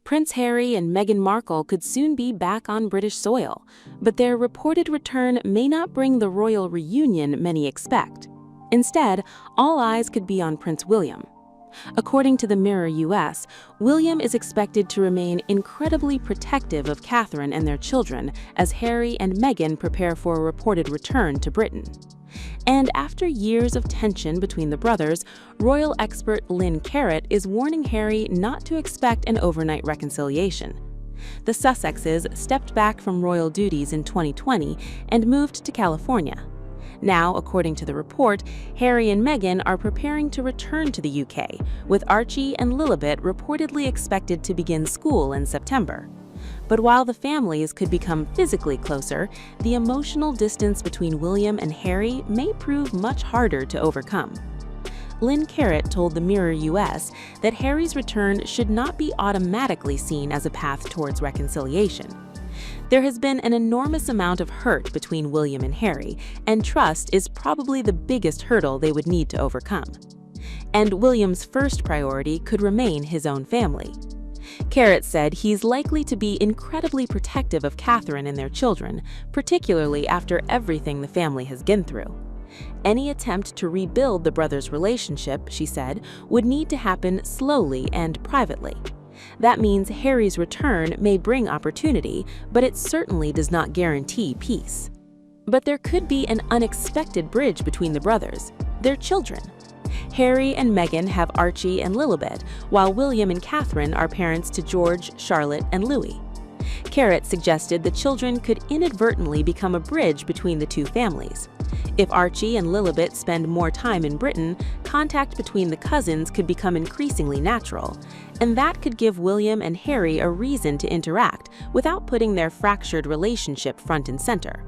Prince Harry and Meghan Markle could soon be back on British soil, but their reported return may not bring the royal reunion many expect. Instead, all eyes could be on Prince William. According to the Mirror US, William is expected to remain incredibly protective of Catherine and their children as Harry and Meghan prepare for a reported return to Britain. And after years of tension between the brothers, royal expert Lynn Carrott is warning Harry not to expect an overnight reconciliation. The Sussexes stepped back from royal duties in 2020 and moved to California. Now, according to the report, Harry and Meghan are preparing to return to the UK, with Archie and Lilibet reportedly expected to begin school in September. But while the families could become physically closer, the emotional distance between William and Harry may prove much harder to overcome. Lynn Carrott told the Mirror US that Harry's return should not be automatically seen as a path towards reconciliation. There has been an enormous amount of hurt between William and Harry, and trust is probably the biggest hurdle they would need to overcome. And William's first priority could remain his own family. Carrott said he's likely to be incredibly protective of Catherine and their children, particularly after everything the family has been through. Any attempt to rebuild the brothers' relationship, she said, would need to happen slowly and privately. That means Harry's return may bring opportunity, but it certainly does not guarantee peace. But there could be an unexpected bridge between the brothers: their children. Harry and Meghan have Archie and Lilibet, while William and Catherine are parents to George, Charlotte, and Louis. Carrott suggested the children could inadvertently become a bridge between the two families. If Archie and Lilibet spend more time in Britain, contact between the cousins could become increasingly natural, and that could give William and Harry a reason to interact without putting their fractured relationship front and center.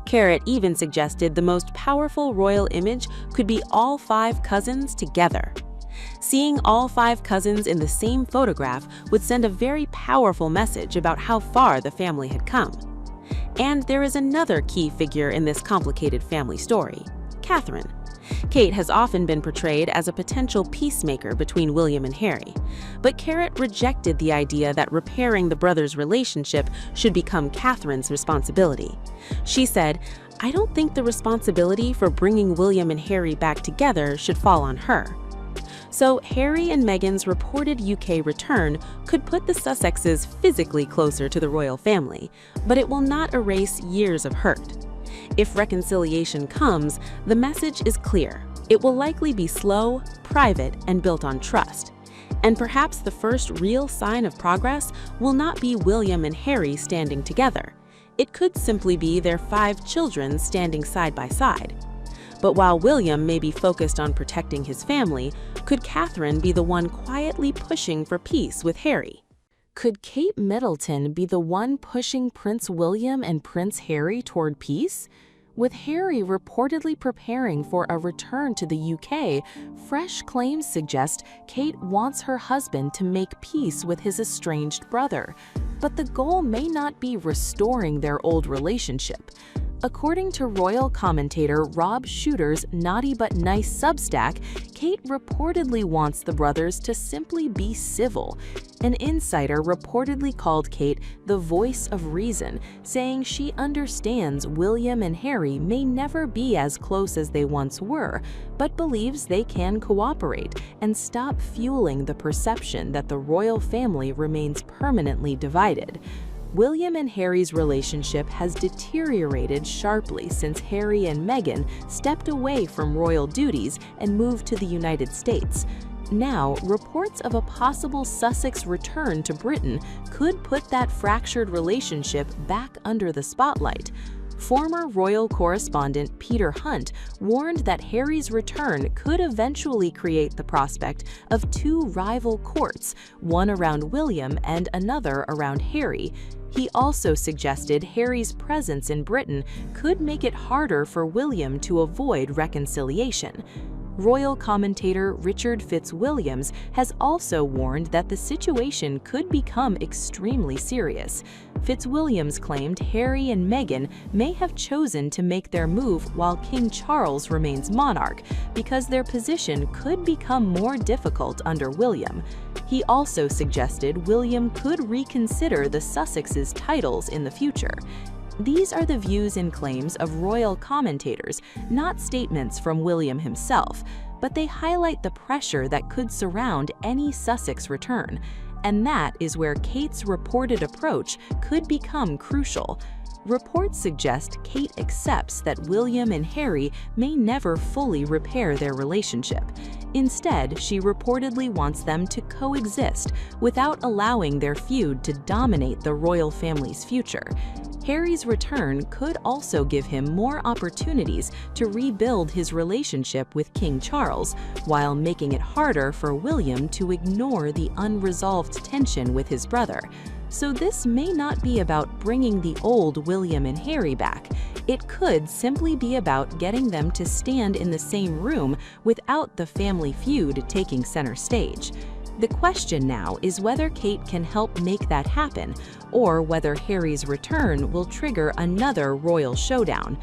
Carrott even suggested the most powerful royal image could be all 5 cousins together. Seeing all 5 cousins in the same photograph would send a very powerful message about how far the family had come. And there is another key figure in this complicated family story: Catherine. Kate has often been portrayed as a potential peacemaker between William and Harry, but Carrott rejected the idea that repairing the brothers' relationship should become Catherine's responsibility. She said, "I don't think the responsibility for bringing William and Harry back together should fall on her." So Harry and Meghan's reported UK return could put the Sussexes physically closer to the royal family, but it will not erase years of hurt. If reconciliation comes, the message is clear. It will likely be slow, private, and built on trust. And perhaps the first real sign of progress will not be William and Harry standing together. It could simply be their 5 children standing side by side. But while William may be focused on protecting his family, could Catherine be the one quietly pushing for peace with Harry? Could Kate Middleton be the one pushing Prince William and Prince Harry toward peace? With Harry reportedly preparing for a return to the UK, fresh claims suggest Kate wants her husband to make peace with his estranged brother. But the goal may not be restoring their old relationship. According to royal commentator Rob Shooter's Naughty But Nice Substack, Kate reportedly wants the brothers to simply be civil. An insider reportedly called Kate the voice of reason, saying she understands William and Harry may never be as close as they once were, but believes they can cooperate and stop fueling the perception that the royal family remains permanently divided. William and Harry's relationship has deteriorated sharply since Harry and Meghan stepped away from royal duties and moved to the United States. Now, reports of a possible Sussex return to Britain could put that fractured relationship back under the spotlight. Former royal correspondent Peter Hunt warned that Harry's return could eventually create the prospect of 2 rival courts, one around William and another around Harry. He also suggested Harry's presence in Britain could make it harder for William to avoid reconciliation. royal commentator Richard Fitzwilliams has also warned that the situation could become extremely serious. Fitzwilliams claimed Harry and Meghan may have chosen to make their move while King Charles remains monarch because their position could become more difficult under William. He also suggested William could reconsider the Sussexes' titles in the future. These are the views and claims of royal commentators, not statements from William himself, but they highlight the pressure that could surround any Sussex return. And that is where Kate's reported approach could become crucial. Reports suggest Kate accepts that William and Harry may never fully repair their relationship. Instead, she reportedly wants them to coexist without allowing their feud to dominate the royal family's future. Harry's return could also give him more opportunities to rebuild his relationship with King Charles, while making it harder for William to ignore the unresolved tension with his brother. So this may not be about bringing the old William and Harry back. It could simply be about getting them to stand in the same room without the family feud taking center stage. The question now is whether Kate can help make that happen, or whether Harry's return will trigger another royal showdown.